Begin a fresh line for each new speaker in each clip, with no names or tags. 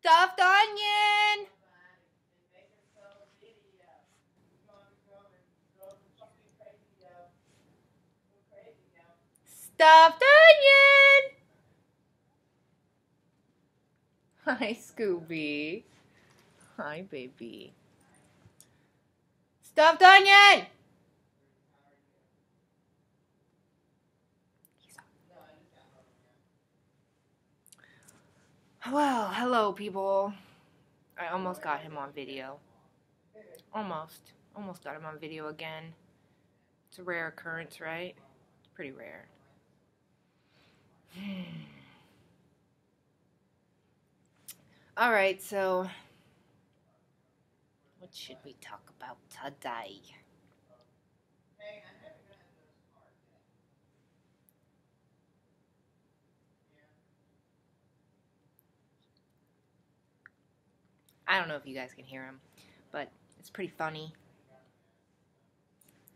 Stuffed onion! Stuffed onion! Hi, Scooby. Hi, baby. Stuffed onion! Well, hello, people. I almost got him on video. Almost got him on video again. It's a rare occurrence, right? It's pretty rare. Alright, so what should we talk about today? I don't know if you guys can hear him, but it's pretty funny.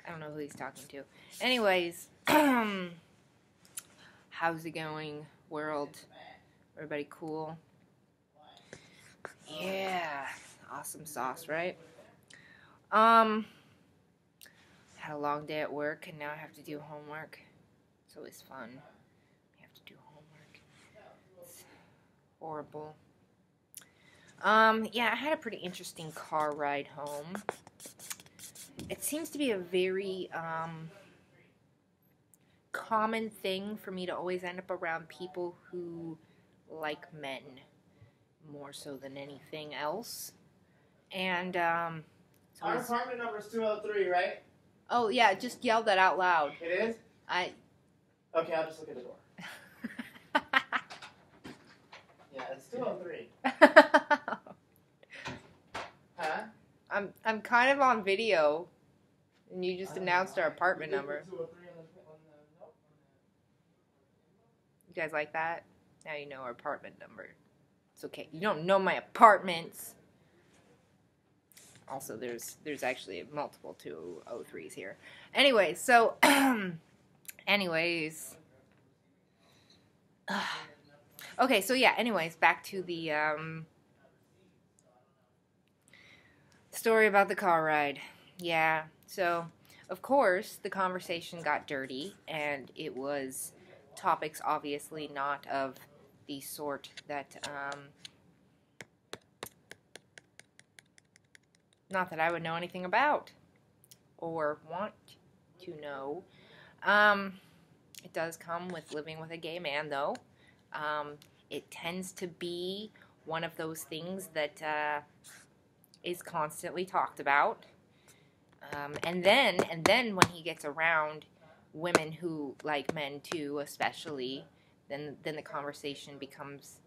I don't know who he's talking to. Anyways, how's it going, world? Everybody cool? Yeah, awesome sauce, right? Had a long day at work, and now I have to do homework. It's always fun. I have to do homework. It's horrible. Yeah, I had a pretty interesting car ride home. It seems to be a very, common thing for me to always end up around people who like men more so than anything else. And,
our apartment number is 203, right?
Oh, yeah, just yell that out loud.
It is? Okay, I'll just look at the door. Yeah, it's 203. Huh?
I'm kind of on video, and you just announced our apartment number. You guys like that? Now you know our apartment number. It's okay. You don't know my apartments. Also, there's actually multiple 203s here. Anyway, so anyways. Okay, so yeah, anyways, back to the story about the car ride. Yeah, so of course the conversation got dirty, and it was topics obviously not of the sort that not that I would know anything about or want to know. It does come with living with a gay man, though. It tends to be one of those things that is constantly talked about. And then when he gets around women who like men too, especially, then the conversation becomes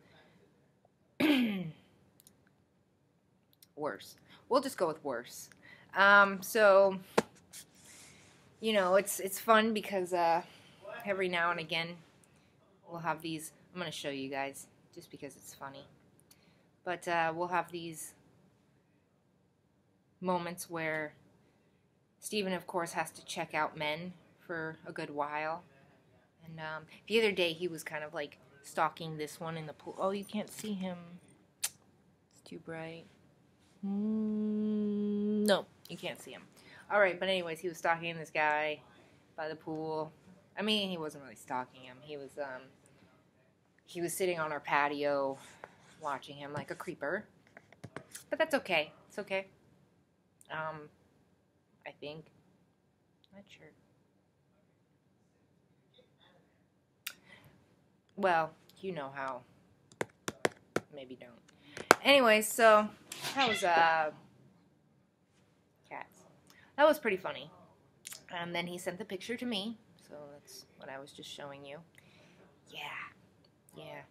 worse. We'll just go with worse. So, you know, it's fun because every now and again we'll have these. I'm going to show you guys just because it's funny. But we'll have these moments where Steven, of course, has to check out men for a good while. And the other day he was kind of like stalking this one in the pool. Oh, you can't see him. It's too bright. No, you can't see him. Alright, but anyways, he was stalking this guy by the pool. I mean, he wasn't really stalking him. He was sitting on our patio watching him like a creeper. But that's okay. It's okay. I think. Not sure. Well, you know how. Maybe don't. Anyways, so that was cats. That was pretty funny. And then he sent the picture to me, so that's what I was just showing you. Yeah.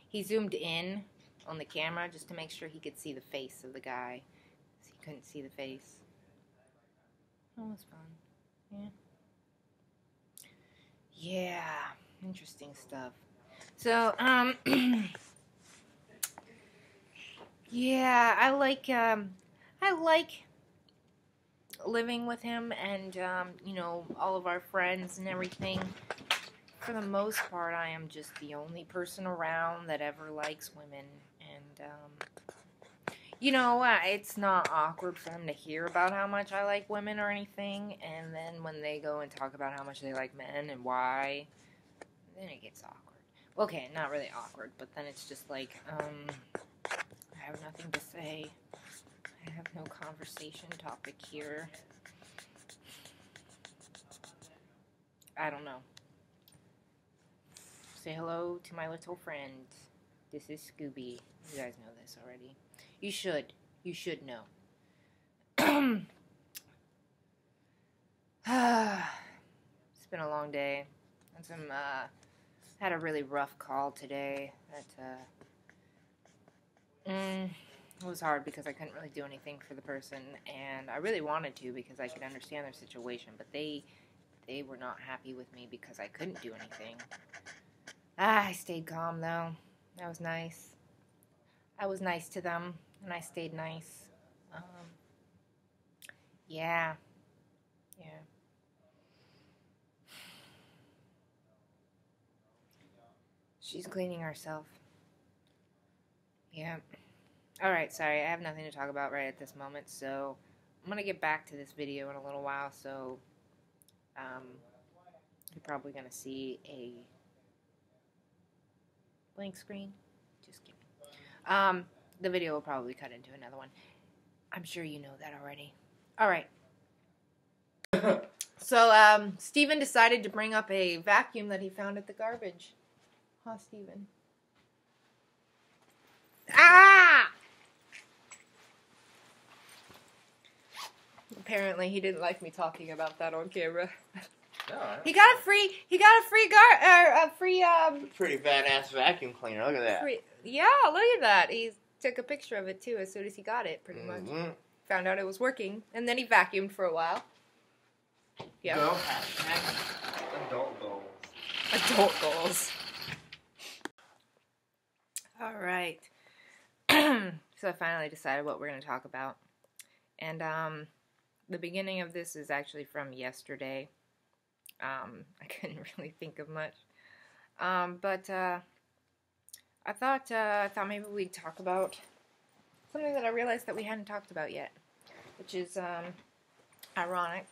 He zoomed in on the camera just to make sure he could see the face of the guy. He couldn't see the face. That was fun. Yeah, interesting stuff. So, yeah, I like living with him and, you know, all of our friends and everything. For the most part, I am just the only person around that ever likes women, and you know, it's not awkward for them to hear about how much I like women or anything, and then when they go and talk about how much they like men and why, then it gets awkward. Okay, not really awkward, but then it's just like, I have nothing to say. I have no conversation topic here. I don't know. Say hello to my little friend. This is Scooby. You guys know this already. You should. You should know. It's been a long day. And had a really rough call today. It was hard because I couldn't really do anything for the person, and I really wanted to because I could understand their situation, but they were not happy with me because I couldn't do anything. I stayed calm though. That was nice. I was nice to them, and I stayed nice. Yeah. She's cleaning herself. Yeah. Alright, sorry, I have nothing to talk about right at this moment, so I'm gonna get back to this video in a little while, so you're probably gonna see a blank screen. Just kidding. The video will probably cut into another one. I'm sure you know that already. Alright. So, Steven decided to bring up a vacuum that he found at the garbage. Huh, Steven? Ah! Apparently, he didn't like me talking about that on camera.
No,
He got a free
pretty badass vacuum cleaner. Look at that.
Yeah, look at that. He took a picture of it too as soon as he got it, pretty much. Found out it was working, and then he vacuumed for a while. Yeah.
Go hashtag adult goals.
Adult goals. All right. So I finally decided what we're going to talk about, and the beginning of this is actually from yesterday. I couldn't really think of much, but I thought maybe we'd talk about something that I realized that we hadn't talked about yet, which is ironic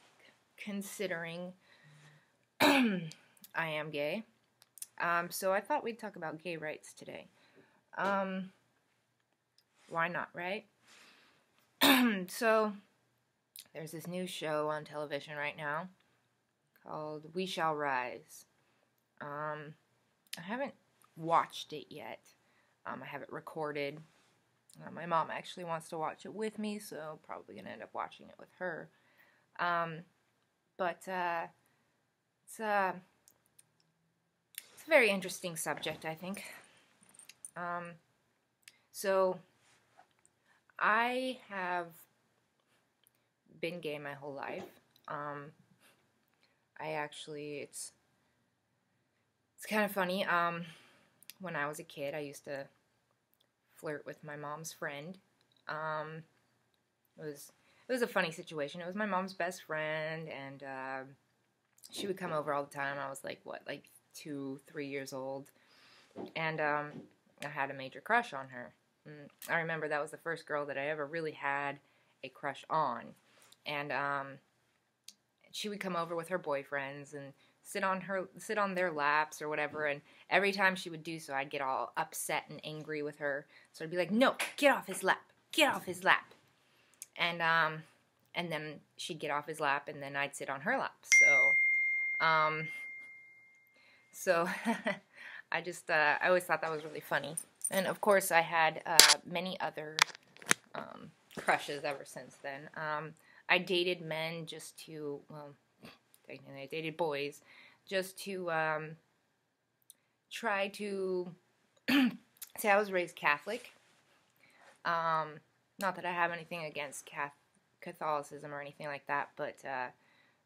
considering I am gay. So I thought we'd talk about gay rights today. Why not, right? So there's this new show on television right now called We Shall Rise. I haven't watched it yet. I have it recorded. My mom actually wants to watch it with me, so probably going to end up watching it with her. But it's a very interesting subject, I think. So I have been gay my whole life. It's kind of funny. When I was a kid, I used to flirt with my mom's friend. It was a funny situation. It was my mom's best friend, and she would come over all the time. I was like 2, 3 years old, and I had a major crush on her. I remember that was the first girl that I ever really had a crush on, and she would come over with her boyfriends and sit on their laps or whatever, and every time she would do so, I'd get all upset and angry with her. So I'd be like, "No, get off his lap, get off his lap," and then she'd get off his lap, and then I'd sit on her lap. So I always thought that was really funny. And of course, I had many other crushes ever since then. I dated men just to, I dated boys just to try to, see, I was raised Catholic. Not that I have anything against Catholicism or anything like that, but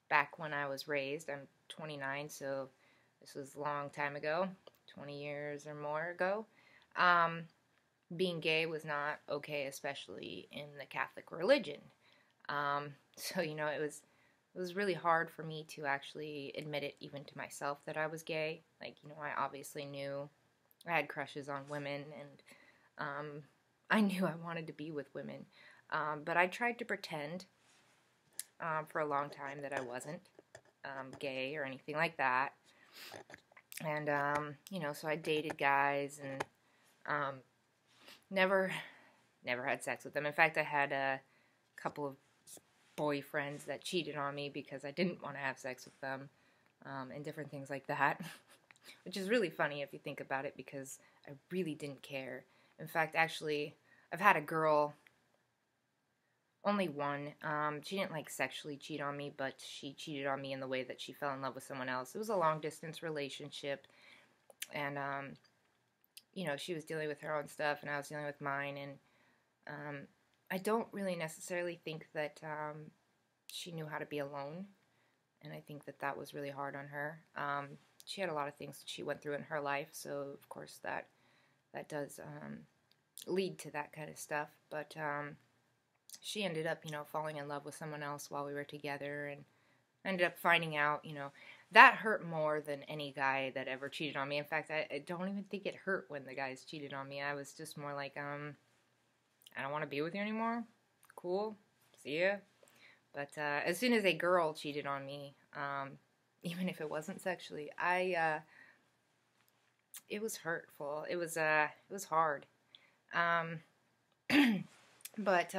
back when I was raised, I'm 29, so this was a long time ago, 20 years or more ago. Being gay was not okay, especially in the Catholic religion. So, it was really hard for me to actually admit it even to myself that I was gay. Like, I obviously knew I had crushes on women, and I knew I wanted to be with women. But I tried to pretend for a long time that I wasn't gay or anything like that. And, so I dated guys and never had sex with them. In fact, I had a couple of boyfriends that cheated on me because I didn't want to have sex with them and different things like that. Which is really funny if you think about it because I really didn't care. In fact, actually, I've had a girl, only one. She didn't like sexually cheat on me, but she cheated on me in the way that she fell in love with someone else. It was a long distance relationship, and she was dealing with her own stuff, and I was dealing with mine. And I don't really necessarily think that she knew how to be alone, and I think that was really hard on her. She had a lot of things that she went through in her life, so of course that does lead to that kind of stuff. But she ended up, falling in love with someone else while we were together, and ended up finding out, that hurt more than any guy that ever cheated on me. In fact, I don't even think it hurt when the guys cheated on me. I was just more like, I don't want to be with you anymore. Cool. See ya. But as soon as a girl cheated on me, even if it wasn't sexually, it was hurtful. It was hard. But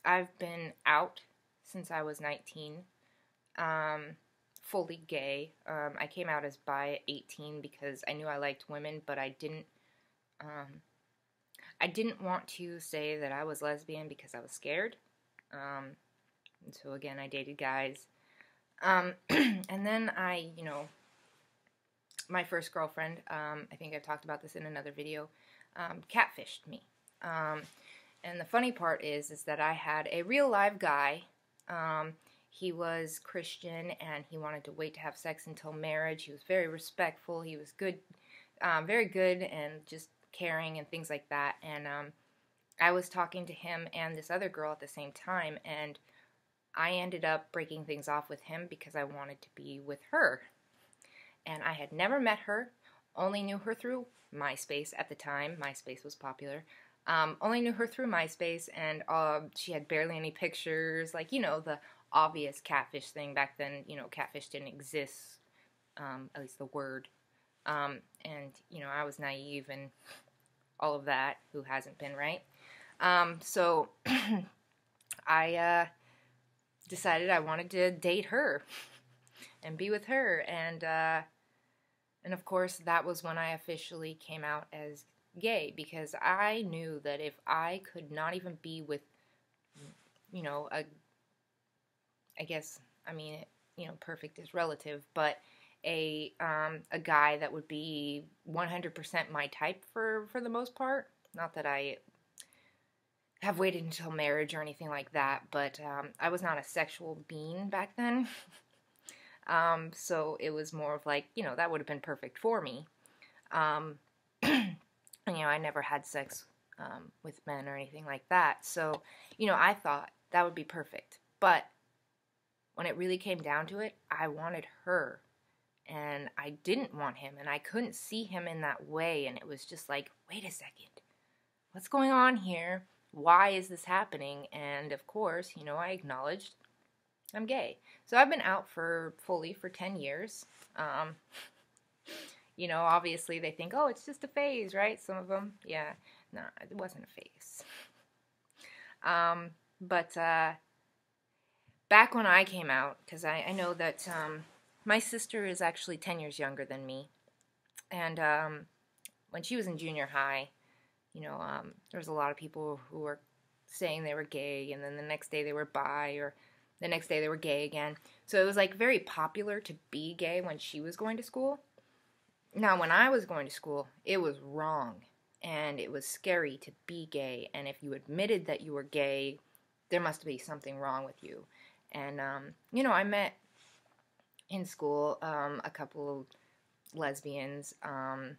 I've been out since I was 19, fully gay. I came out as bi at 18 because I knew I liked women, but I didn't want to say that I was lesbian because I was scared. And so again, I dated guys. And then my first girlfriend, I think I've talked about this in another video, catfished me. And the funny part is that I had a real live guy. He was Christian, and he wanted to wait to have sex until marriage. He was very respectful. He was good, very good, and just caring and things like that. And I was talking to him and this other girl at the same time, and I ended up breaking things off with him because I wanted to be with her. And I had never met her, only knew her through MySpace at the time. MySpace was popular. Only knew her through MySpace, and she had barely any pictures, like, the obvious catfish thing. Back then, catfish didn't exist, at least the word. And, I was naive and all of that. Who hasn't been, right? So I decided I wanted to date her and be with her, and of course that was when I officially came out as gay, because I knew that if I could not even be with, perfect is relative, but a guy that would be 100% my type for the most part. Not that I have waited until marriage or anything like that, but I was not a sexual being back then. So it was more of like, that would have been perfect for me. I never had sex with men or anything like that. So, I thought that would be perfect. But when it really came down to it, I wanted her. And I didn't want him. And I couldn't see him in that way. And it was just like, wait a second. What's going on here? Why is this happening? And of course, I acknowledged I'm gay. So I've been out fully for 10 years. Obviously they think, oh, it's just a phase, right? Some of them, yeah. No, it wasn't a phase. But back when I came out, because I know that my sister is actually 10 years younger than me. And when she was in junior high, there was a lot of people who were saying they were gay, and then the next day they were bi, or the next day they were gay again. So it was like very popular to be gay when she was going to school. Now, when I was going to school, it was wrong, and it was scary to be gay, and if you admitted that you were gay, there must be something wrong with you. And, I met in school a couple of lesbians, a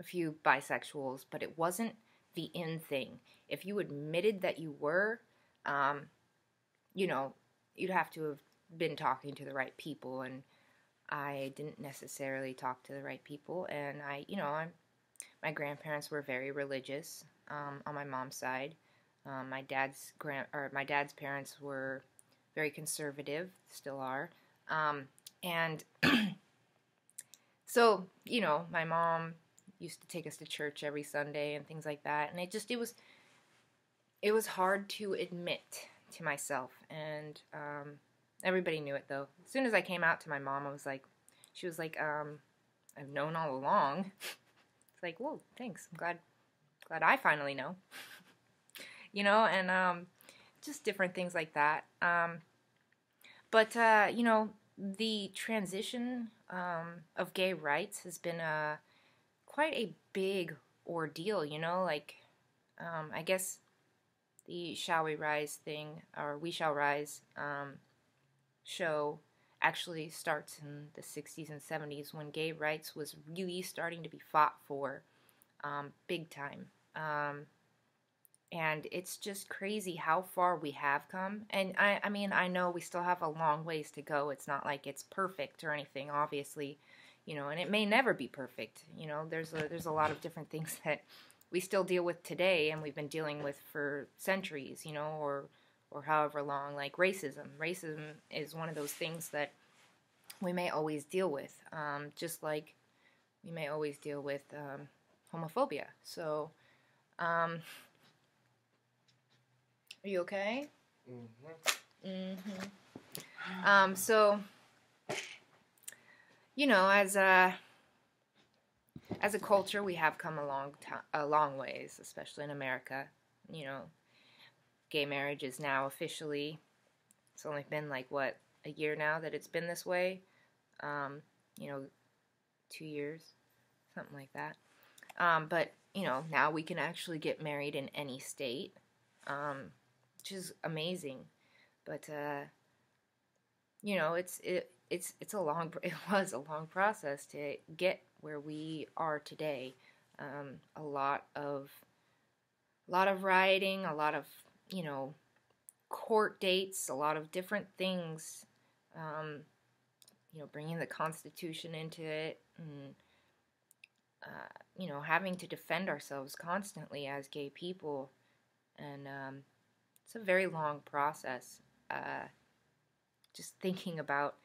few bisexuals, but it wasn't the in thing. If you admitted that you were, you'd have to have been talking to the right people, and I didn't necessarily talk to the right people, and My grandparents were very religious on my mom's side. My dad's parents were very conservative, still are, and so my mom used to take us to church every Sunday and things like that, and it was hard to admit to myself, and everybody knew it though. As soon as I came out to my mom, she was like, I've known all along. It's like, whoa, thanks. I'm glad I finally know. And just different things like that. But the transition of gay rights has been quite a big ordeal, I guess the Shall We Rise thing, or We Shall Rise show actually starts in the 60s and 70s when gay rights was really starting to be fought for big time. And it's just crazy how far we have come. And I mean, I know we still have a long ways to go. It's not like it's perfect or anything, obviously, and it may never be perfect. There's a lot of different things that we still deal with today and we've been dealing with for centuries, or however long, like racism. Racism is one of those things that we may always deal with, just like we may always deal with homophobia. So, are you okay? So, as a culture, we have come a long ways, especially in America. Gay marriage is now officially, it's only been like, what, a year now that it's been this way? 2 years, something like that. But, now we can actually get married in any state, which is amazing. But, it was a long process to get where we are today. A lot of rioting, a lot of, court dates, a lot of different things, bringing the Constitution into it, and, having to defend ourselves constantly as gay people. And it's a very long process. Just thinking about,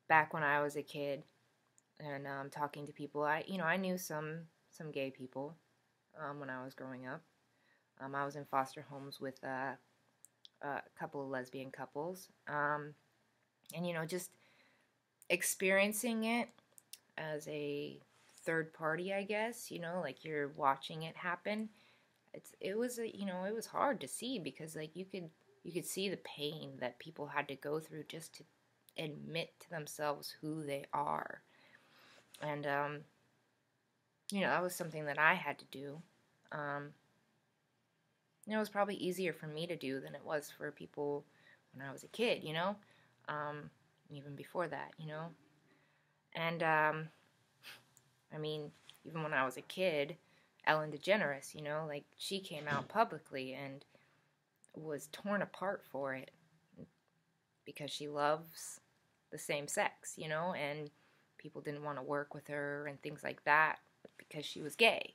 back when I was a kid and talking to people, I knew some gay people when I was growing up. I was in foster homes with a couple of lesbian couples, and just experiencing it as a third party, I guess. Like you're watching it happen. It was hard to see because like you could see the pain that people had to go through just to admit to themselves who they are, and that was something that I had to do. It was probably easier for me to do than it was for people when I was a kid, even before that, And, I mean, even when I was a kid, Ellen DeGeneres, like, she came out publicly and was torn apart for it because she loves the same sex, and people didn't want to work with her and things like that because she was gay.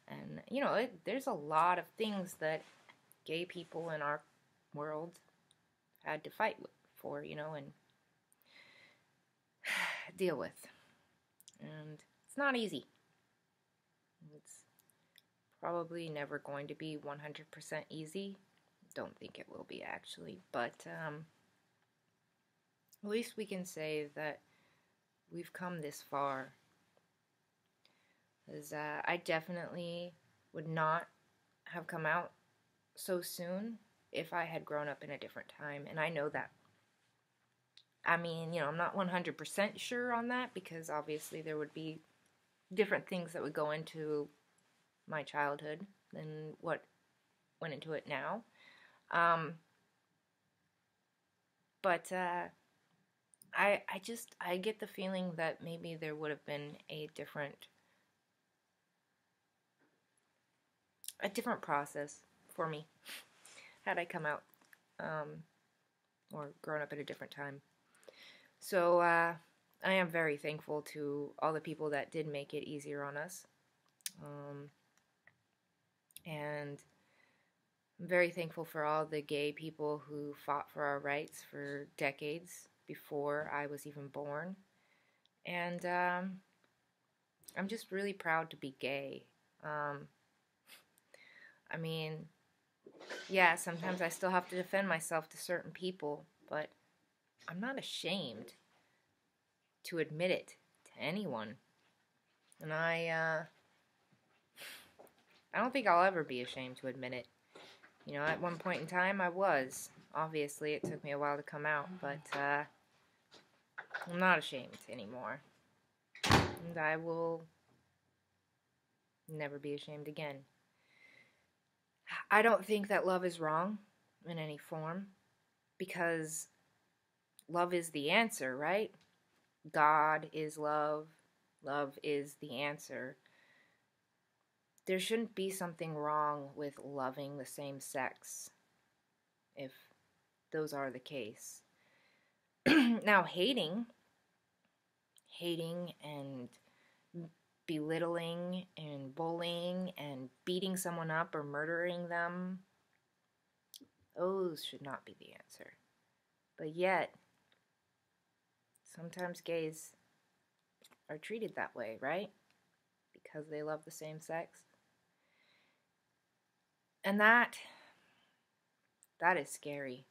And, there's a lot of things that gay people in our world had to fight for, and deal with. And it's not easy. It's probably never going to be 100% easy. Don't think it will be, actually. But at least we can say that we've come this far. Because I definitely would not have come out so soon if I had grown up in a different time, and I know that. I mean, I'm not 100% sure on that because obviously there would be different things that would go into my childhood than what went into it now. But I get the feeling that maybe there would have been a different process for me had I come out or grown up at a different time. So I am very thankful to all the people that did make it easier on us. And I'm very thankful for all the gay people who fought for our rights for decades before I was even born. And I'm just really proud to be gay. I mean, yeah, sometimes I still have to defend myself to certain people, but I'm not ashamed to admit it to anyone. And I don't think I'll ever be ashamed to admit it. You know, at one point in time I was. Obviously, it took me a while to come out, but I'm not ashamed anymore. And I will never be ashamed again. I don't think that love is wrong in any form, because love is the answer, right? God is love. Love is the answer. There shouldn't be something wrong with loving the same sex, if those are the case. Now, hating and belittling and bullying and beating someone up or murdering them, those should not be the answer. But yet, sometimes gays are treated that way, right? Because they love the same sex. And that is scary.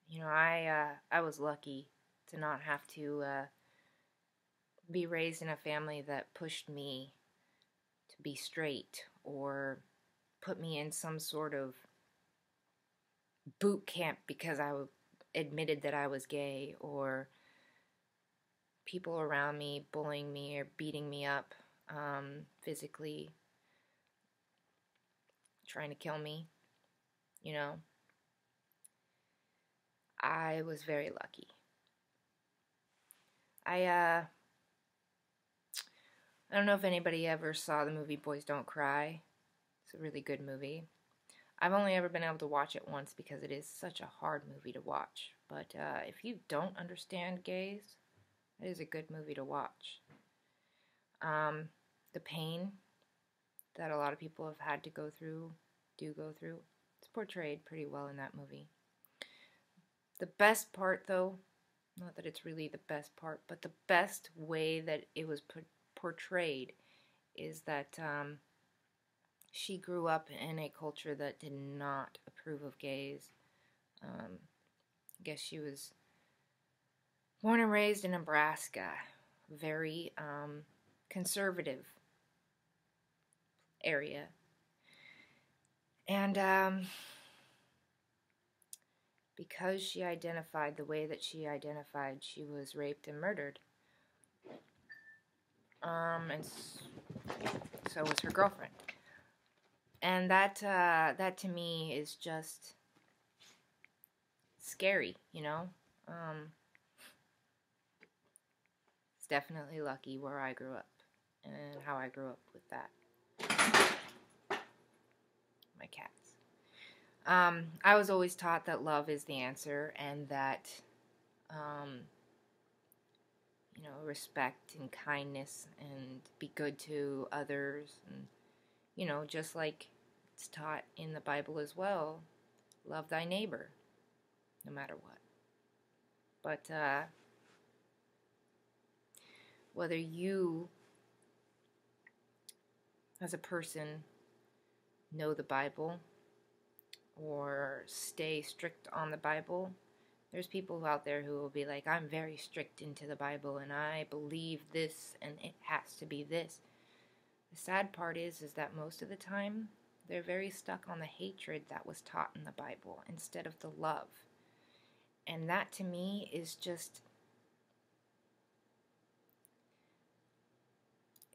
You know, I was lucky to not have to be raised in a family that pushed me to be straight or put me in some sort of boot camp because I admitted that I was gay, or people around me bullying me or beating me up physically, trying to kill me. You know, I was very lucky. I don't know if anybody ever saw the movie Boys Don't Cry. It's a really good movie. I've only ever been able to watch it once because it is such a hard movie to watch. But if you don't understand gays, it is a good movie to watch. The pain that a lot of people have had to go through, it's portrayed pretty well in that movie. The best part, though, not that it's really the best part, but the best way that it was portrayed is that she grew up in a culture that did not approve of gays. I guess she was born and raised in Nebraska, very conservative area. And because she identified the way that she identified, she was raped and murdered. And so was her girlfriend. And that to me is just scary, you know? It's definitely lucky where I grew up and how I grew up with that. My cats. I was always taught that love is the answer, and that, you know, respect and kindness and be good to others, and, you know, just like it's taught in the Bible as well, love thy neighbor, no matter what. But whether you, as a person, know the Bible or stay strict on the Bible, there's people out there who will be like, I'm very strict into the Bible and I believe this and it has to be this. The sad part is that most of the time they're very stuck on the hatred that was taught in the Bible instead of the love. And that to me is just,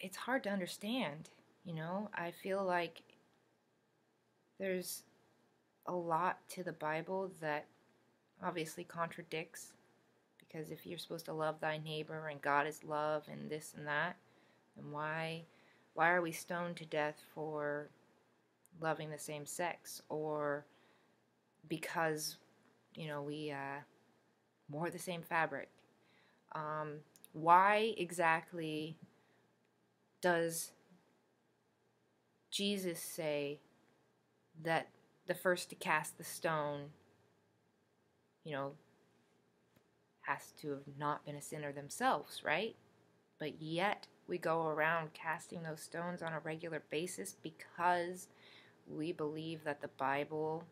it's hard to understand, you know? I feel like there's a lot to the Bible that obviously contradicts, because if you're supposed to love thy neighbor and God is love and this and that, then why are we stoned to death for loving the same sex, or because, you know, we wore the same fabric? Why exactly does Jesus say that the first to cast the stone, has to have not been a sinner themselves, right? But yet we go around casting those stones on a regular basis because we believe that the Bible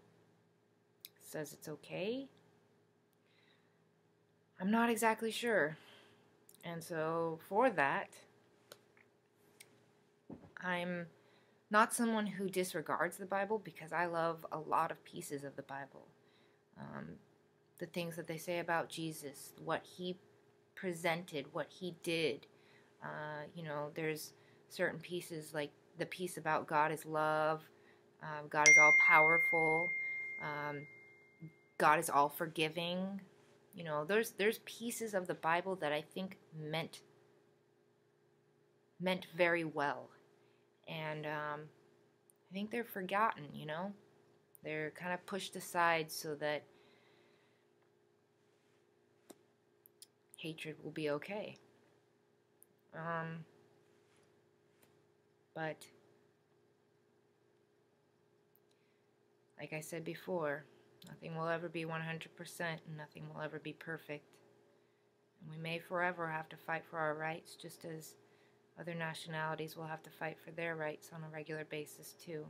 says it's okay? I'm not exactly sure. And so for that, I'm not someone who disregards the Bible because I love a lot of pieces of the Bible. The things that they say about Jesus, what he presented, what he did. There's certain pieces like the piece about God is love, God is all powerful, God is all forgiving. There's pieces of the Bible that I think meant very well, and I think they're forgotten. They're kind of pushed aside so that hatred will be okay. But like I said before, nothing will ever be 100% and nothing will ever be perfect. And we may forever have to fight for our rights, just as other nationalities will have to fight for their rights on a regular basis too.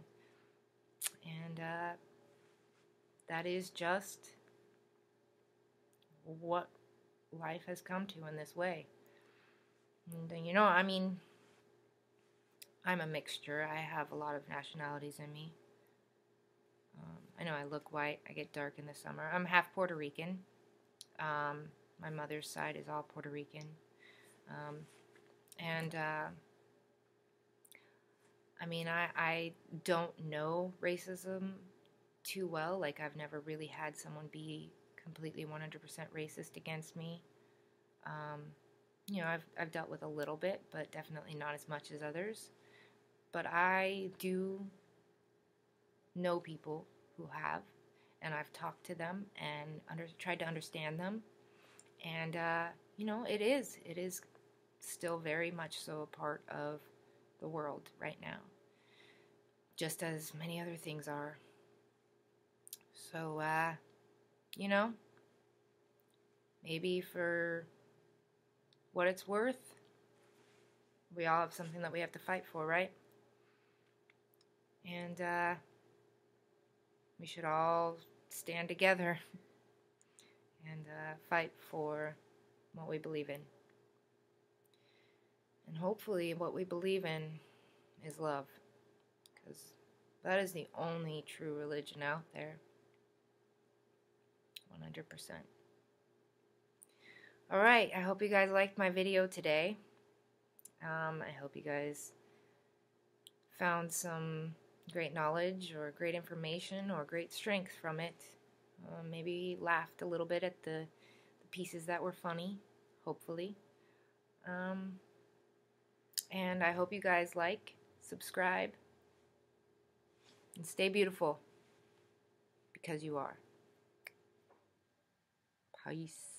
And that is just what life has come to in this way. And I'm a mixture. I have a lot of nationalities in me. I know I look white. I get dark in the summer. I'm half Puerto Rican. My mother's side is all Puerto Rican. I don't know racism too well. Like, I've never really had someone be completely 100% racist against me. I've dealt with a little bit, but definitely not as much as others. But I do know people who have, and I've talked to them and tried to understand them. And, it is still very much so a part of the world right now, just as many other things are. So, maybe for what it's worth, we all have something that we have to fight for, right? And we should all stand together and fight for what we believe in. And hopefully what we believe in is love, because that is the only true religion out there. 100%. Alright, I hope you guys liked my video today. I hope you guys found some great knowledge or great information or great strength from it. Maybe laughed a little bit at the pieces that were funny, hopefully. And I hope you guys subscribe, and stay beautiful, because you are. Peace.